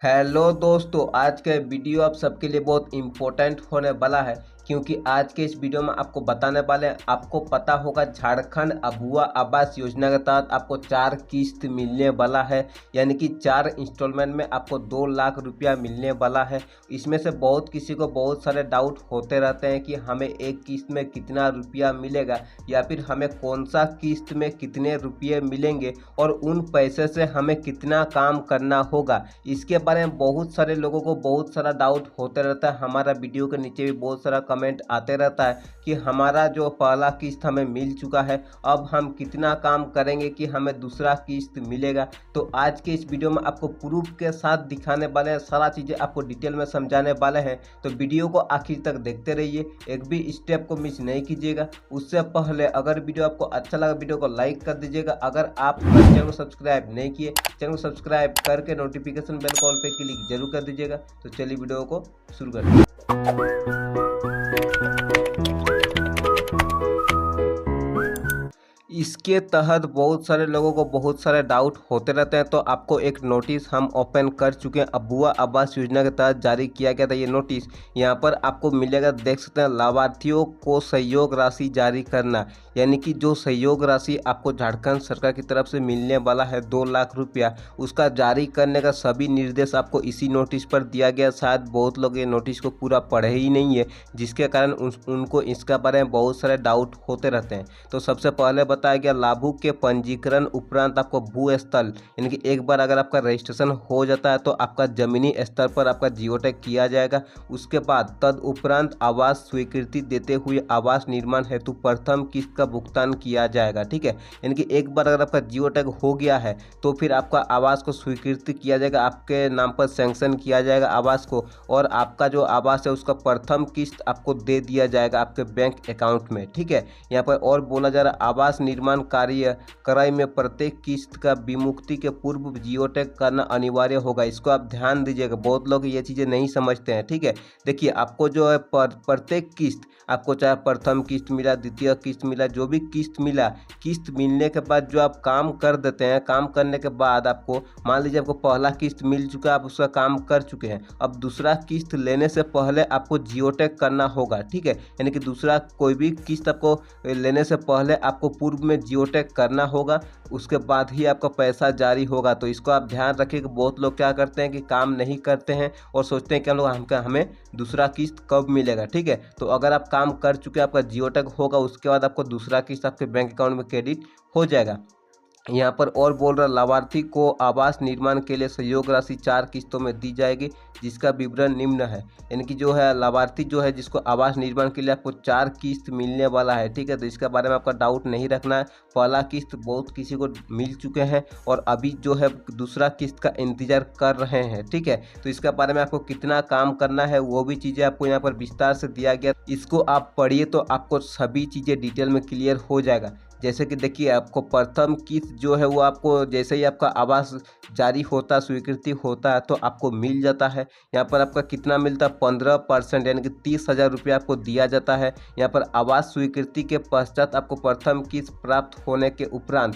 Hello दोस्तों, आज का वीडियो आप सबके लिए बहुत इम्पोर्टेंट होने वाला है क्योंकि आज के इस वीडियो में आपको बताने वाले हैं। आपको पता होगा झारखंड अबुआ आवास योजना के तहत आपको 4 किस्त मिलने वाला है, यानी कि 4 इंस्टॉलमेंट में आपको 2 लाख रुपया मिलने वाला है। इसमें से बहुत किसी को बहुत सारे डाउट होते रहते हैं कि हमें एक किस्त में कितना रुपया मिलेगा या फिर हमें कौन सा किस्त में कितने रुपये मिलेंगे और उन पैसे से हमें कितना काम करना होगा। इसके बारे में बहुत सारे लोगों को बहुत सारा डाउट होते रहता है। हमारा वीडियो के नीचे भी बहुत सारा कमेंट आते रहता है कि हमारा जो पहला किस्त हमें मिल चुका है, अब हम कितना काम करेंगे कि हमें दूसरा किस्त मिलेगा। तो आज के इस वीडियो में आपको प्रूफ के साथ दिखाने वाले हैं, सारा चीज़ें आपको डिटेल में समझाने वाले हैं। तो वीडियो को आखिर तक देखते रहिए, एक भी स्टेप को मिस नहीं कीजिएगा। उससे पहले अगर वीडियो आपको अच्छा लगा वीडियो को लाइक कर दीजिएगा। अगर आप चैनल को सब्सक्राइब नहीं किए, चैनल को सब्सक्राइब करके नोटिफिकेशन बेल कॉल पे क्लिक जरूर कर दीजिएगा। तो चलिए वीडियो को शुरू करते हैं। इसके तहत बहुत सारे लोगों को बहुत सारे डाउट होते रहते हैं। तो आपको एक नोटिस हम ओपन कर चुके हैं। अबुआ आवास योजना के तहत जारी किया गया था ये नोटिस। यहाँ पर आपको मिलेगा, देख सकते हैं, लाभार्थियों को सहयोग राशि जारी करना, यानी कि जो सहयोग राशि आपको झारखंड सरकार की तरफ से मिलने वाला है 2 लाख रुपया, उसका जारी करने का सभी निर्देश आपको इसी नोटिस पर दिया गया। शायद बहुत लोग ये नोटिस को पूरा पढ़े ही नहीं है, जिसके कारण उनको इसके बारे में बहुत सारे डाउट होते रहते हैं। तो सबसे पहले बताया गया, लाभुक के पंजीकरण उपरांत आपको भू स्थल, यानी कि एक बार अगर आपका रजिस्ट्रेशन हो जाता है तो आपका जमीनी स्तर पर आपका जियोटैग किया जाएगा। उसके बाद तद उपरांत आवास स्वीकृति देते हुए आवास निर्माण हेतु प्रथम किस्त का भुगतान किया जाएगा। ठीक है, यानी कि एक बार अगर आपका जियोटैग हो गया है तो फिर आपका आवास को स्वीकृति किया जाएगा, आपके नाम पर सैंक्शन किया जाएगा आवास को, और आपका जो आवास है उसका प्रथम किस्त आपको दे दिया जाएगा आपके बैंक अकाउंट में। ठीक है, यहाँ पर और बोला जा रहा है, आवास निर्माण कार्य क्रय में प्रत्येक किस्त का विमुक्ति के पूर्व जियोटैग करना अनिवार्य होगा। इसको आप ध्यान दीजिएगा, बहुत लोग ये चीज़ें नहीं समझते हैं। ठीक है, देखिए आपको जो है प्रत्येक किस्त आपको, चाहे प्रथम किस्त मिला, द्वितीय किस्त मिला, जो भी किस्त मिला, किस्त मिलने के बाद जो आप काम कर देते हैं, काम करने के बाद आपको मान लीजिए आपको पहला किस्त मिल चुका है, आप उसका काम कर चुके हैं, अब दूसरा किस्त लेने से पहले आपको जियोटैग करना होगा। ठीक है, यानी कि दूसरा कोई भी किस्त आपको लेने से पहले आपको पूर्व में जियोटैग करना होगा, उसके बाद ही आपका पैसा जारी होगा। तो इसको आप ध्यान रखिए कि बहुत लोग क्या करते हैं कि काम नहीं करते हैं और सोचते हैं कि हमें दूसरा किस्त कब मिलेगा। ठीक है, तो अगर आप काम कर चुके हैं, आपका जियोटैग होगा, उसके बाद आपको दूसरा किस्त आपके बैंक अकाउंट में क्रेडिट हो जाएगा। यहाँ पर और बोल रहा, लाभार्थी को आवास निर्माण के लिए सहयोग राशि 4 किस्तों में दी जाएगी, जिसका विवरण निम्न है। यानी कि जो है लाभार्थी जो है जिसको आवास निर्माण के लिए आपको 4 किस्त मिलने वाला है। ठीक है, तो इसके बारे में आपका डाउट नहीं रखना है। पहला किस्त बहुत किसी को मिल चुके हैं और अभी जो है दूसरा किस्त का इंतजार कर रहे हैं। ठीक है, तो इसके बारे में आपको कितना काम करना है वो भी चीज़ें आपको यहाँ पर विस्तार से दिया गया। इसको आप पढ़िए तो आपको सभी चीज़ें डिटेल में क्लियर हो जाएगा। जैसे कि देखिए, आपको प्रथम किस्त जो है वो आपको जैसे ही आपका आवास जारी होता, स्वीकृति होता है तो आपको मिल जाता है। यहाँ पर आपका कितना मिलता है, 15%, यानी कि 30,000 रुपया आपको दिया जाता है। यहाँ पर आवास स्वीकृति के पश्चात आपको प्रथम किस्त प्राप्त होने के उपरांत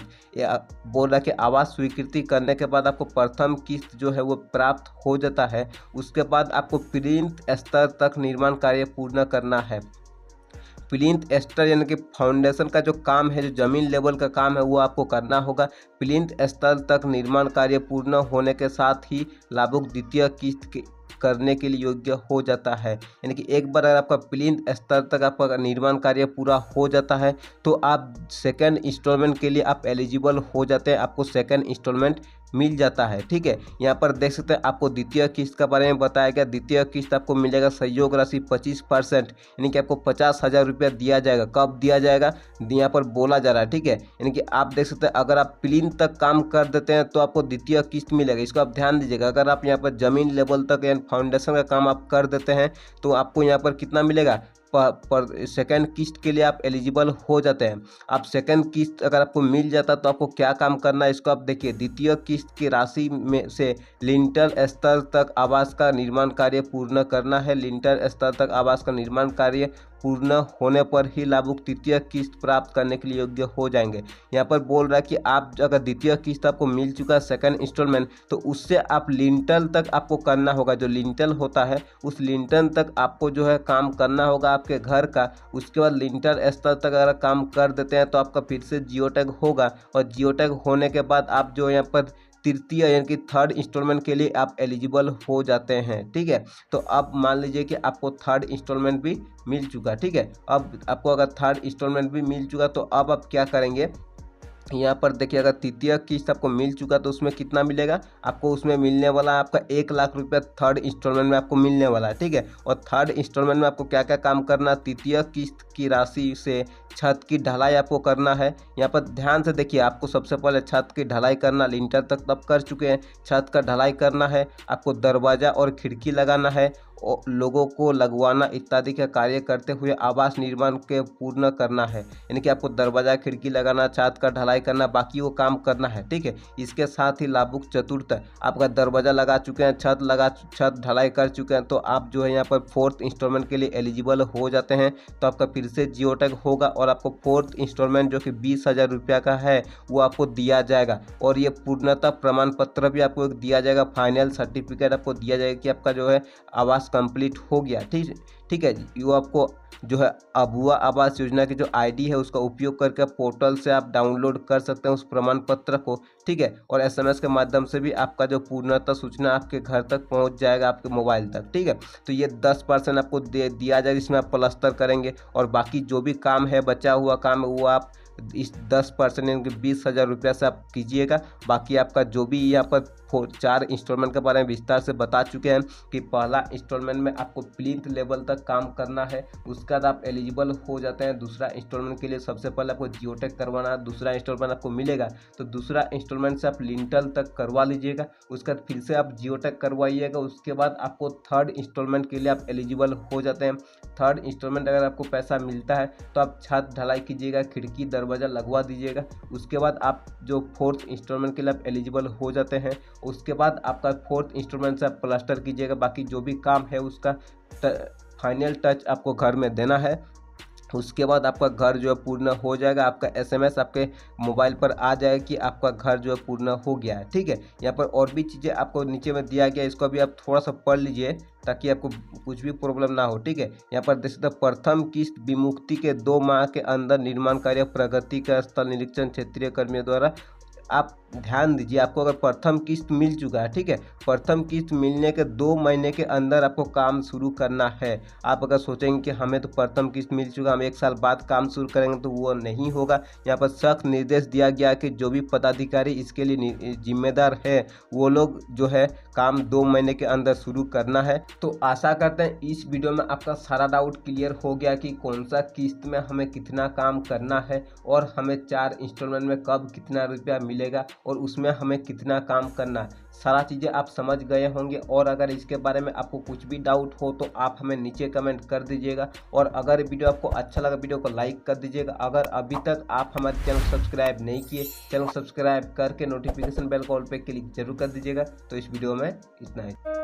बोल रहा कि आवास स्वीकृति करने के बाद आपको प्रथम किस्त जो है वो प्राप्त हो जाता है। उसके बाद आपको प्लिंथ स्तर तक निर्माण कार्य पूर्ण करना है। प्लिंथ स्तर यानी कि फाउंडेशन का जो काम है, जो जमीन लेवल का काम है, वो आपको करना होगा। प्लिंथ स्तर तक निर्माण कार्य पूर्ण होने के साथ ही लाभुक द्वितीय किस्त करने के लिए योग्य हो जाता है। यानी कि एक बार अगर आपका प्लिंथ स्तर तक आपका निर्माण कार्य पूरा हो जाता है तो आप सेकंड इंस्टॉलमेंट के लिए आप एलिजिबल हो जाते हैं, आपको सेकंड इंस्टॉलमेंट मिल जाता है। ठीक है, यहाँ पर देख सकते हैं आपको द्वितीय किस्त के बारे में बताया गया। द्वितीय किस्त आपको मिलेगा सहयोग राशि 25%, यानी कि आपको 50,000 रुपया दिया जाएगा। कब दिया जाएगा यहाँ पर बोला जा रहा है। ठीक है, यानी कि आप देख सकते हैं अगर आप प्लिंथ तक काम कर देते हैं तो आपको द्वितीय किस्त मिलेगा। इसको आप ध्यान दीजिएगा। अगर आप यहाँ पर जमीन लेवल तक यानी फाउंडेशन का काम आप कर देते हैं तो आपको यहाँ पर कितना मिलेगा, पर सेकंड किस्त के लिए आप एलिजिबल हो जाते हैं। आप सेकंड किस्त अगर आपको मिल जाता तो आपको क्या काम करना है, इसको आप देखिए। द्वितीय किस्त की राशि में से लिंटर स्तर तक आवास का निर्माण कार्य पूर्ण करना है। लिंटर स्तर तक आवास का निर्माण कार्य पूर्ण होने पर ही लाभुक तृतीय किस्त प्राप्त करने के लिए योग्य हो जाएंगे। यहाँ पर बोल रहा है कि आप अगर द्वितीय किस्त आपको मिल चुका है सेकंड इंस्टॉलमेंट, तो उससे आप लिंटल तक आपको करना होगा। जो लिंटल होता है उस लिंटल तक आपको जो है काम करना होगा आपके घर का। उसके बाद लिंटल स्तर तक अगर काम कर देते हैं तो आपका फिर से जियो टैग होगा, और जियो टैग होने के बाद आप जो यहाँ पर तृतीय यानी कि थर्ड इंस्टॉलमेंट के लिए आप एलिजिबल हो जाते हैं। ठीक है, तो अब मान लीजिए कि आपको थर्ड इंस्टॉलमेंट भी मिल चुका। ठीक है, अब आपको अगर थर्ड इंस्टॉलमेंट भी मिल चुका तो अब आप क्या करेंगे, यहाँ पर देखिए अगर तृतीय किस्त आपको मिल चुका तो उसमें कितना मिलेगा आपको, उसमें मिलने वाला है आपका 1 लाख रुपया थर्ड इंस्टॉलमेंट में आपको मिलने वाला है। ठीक है, और थर्ड इंस्टॉलमेंट में आपको क्या क्या काम करना, तृतीय किस्त की राशि से छत की ढलाई आपको करना है। यहाँ पर ध्यान से देखिए, आपको सबसे पहले छत की ढलाई करना, लिंटर तक तब कर चुके हैं, छत का ढलाई करना है, आपको दरवाज़ा और खिड़की लगाना है, लोगों को लगवाना इत्यादि का कार्य करते हुए आवास निर्माण के पूर्ण करना है। यानी कि आपको दरवाज़ा खिड़की लगाना, छत का ढलाई करना, बाकी वो काम करना है। ठीक है, इसके साथ ही लाभुक चतुर्थ आपका दरवाज़ा लगा चुके हैं, छत ढलाई कर चुके हैं, तो आप जो है यहाँ पर फोर्थ इंस्टॉलमेंट के लिए एलिजिबल हो जाते हैं। तो आपका फिर से जियो टैग होगा और आपको फोर्थ इंस्टॉलमेंट जो कि 20,000 रुपया का है वो आपको दिया जाएगा, और ये पूर्णतः प्रमाण पत्र भी आपको दिया जाएगा, फाइनल सर्टिफिकेट आपको दिया जाएगा कि आपका जो है आवास कंप्लीट हो गया। ठीक है जी, वो आपको जो है अबुआ आवास योजना की जो आईडी है उसका उपयोग करके पोर्टल से आप डाउनलोड कर सकते हैं उस प्रमाण पत्र को। ठीक है, और एसएमएस के माध्यम से भी आपका जो पूर्णतः सूचना आपके घर तक पहुंच जाएगा, आपके मोबाइल तक। ठीक है, तो ये 10% आपको दिया जाएगा, जिसमें आप प्लस्तर करेंगे, और बाकी जो भी काम है, बचा हुआ काम है, वो आप इस 10% यानी कि 20,000 रुपया से आप कीजिएगा। बाकी आपका जो भी यहाँ पर 4 इंस्टॉलमेंट के बारे में विस्तार से बता चुके हैं कि पहला इंस्टॉलमेंट में आपको प्लिंथ लेवल तक काम करना है, उसके बाद आप एलिजिबल हो जाते हैं। दूसरा इंस्टॉलमेंट के लिए सबसे पहले आपको जियो टैग करवाना है, दूसरा इंस्टॉलमेंट आपको मिलेगा तो दूसरा इंस्टॉलमेंट से आप लिंटल तक करवा लीजिएगा, उसके बाद फिर से आप जियो टैग करवाइएगा, उसके बाद आपको थर्ड इंस्टॉलमेंट के लिए आप एलिजिबल हो जाते हैं। थर्ड इंस्टॉलमेंट अगर आपको पैसा मिलता है तो आप छत ढलाई कीजिएगा, खिड़की दरवाज़ा लगवा दीजिएगा, उसके बाद आप जो फोर्थ इंस्टॉलमेंट के लिए आप एलिजिबल हो जाते हैं। उसके बाद आपका फोर्थ इंस्टॉलमेंट से आप प्लास्टर कीजिएगा, बाकी जो भी काम है उसका फाइनल टच आपको घर में देना है। उसके बाद आपका घर जो है पूर्ण हो जाएगा, आपका एसएमएस आपके मोबाइल पर आ जाएगा कि आपका घर जो है पूर्ण हो गया है। ठीक है, यहाँ पर और भी चीज़ें आपको नीचे में दिया गया, इसको भी आप थोड़ा सा पढ़ लीजिए ताकि आपको कुछ भी प्रॉब्लम ना हो। ठीक है, यहाँ पर देख सकते हैं, प्रथम किस्त विमुक्ति के 2 माह के अंदर निर्माण कार्य प्रगति का स्थल निरीक्षण क्षेत्रीय कर्मियों द्वारा। आप ध्यान दीजिए, आपको अगर प्रथम किस्त मिल चुका है, ठीक है, प्रथम किस्त मिलने के 2 महीने के अंदर आपको काम शुरू करना है। आप अगर सोचेंगे कि हमें तो प्रथम किस्त मिल चुका, हम 1 साल बाद काम शुरू करेंगे, तो वो नहीं होगा। यहाँ पर सख्त निर्देश दिया गया कि जो भी पदाधिकारी इसके लिए जिम्मेदार है वो लोग जो है काम 2 महीने के अंदर शुरू करना है। तो आशा करते हैं इस वीडियो में आपका सारा डाउट क्लियर हो गया कि कौन सा किस्त में हमें कितना काम करना है, और हमें 4 इंस्टॉलमेंट में कब कितना रुपया मिलेगा, और उसमें हमें कितना काम करना है। सारा चीज़ें आप समझ गए होंगे, और अगर इसके बारे में आपको कुछ भी डाउट हो तो आप हमें नीचे कमेंट कर दीजिएगा, और अगर वीडियो आपको अच्छा लगा वीडियो को लाइक कर दीजिएगा। अगर अभी तक आप हमारे चैनल को सब्सक्राइब नहीं किए, चैनल को सब्सक्राइब करके नोटिफिकेशन बेल कॉल पे क्लिक जरूर कर दीजिएगा। तो इस वीडियो में इतना ही।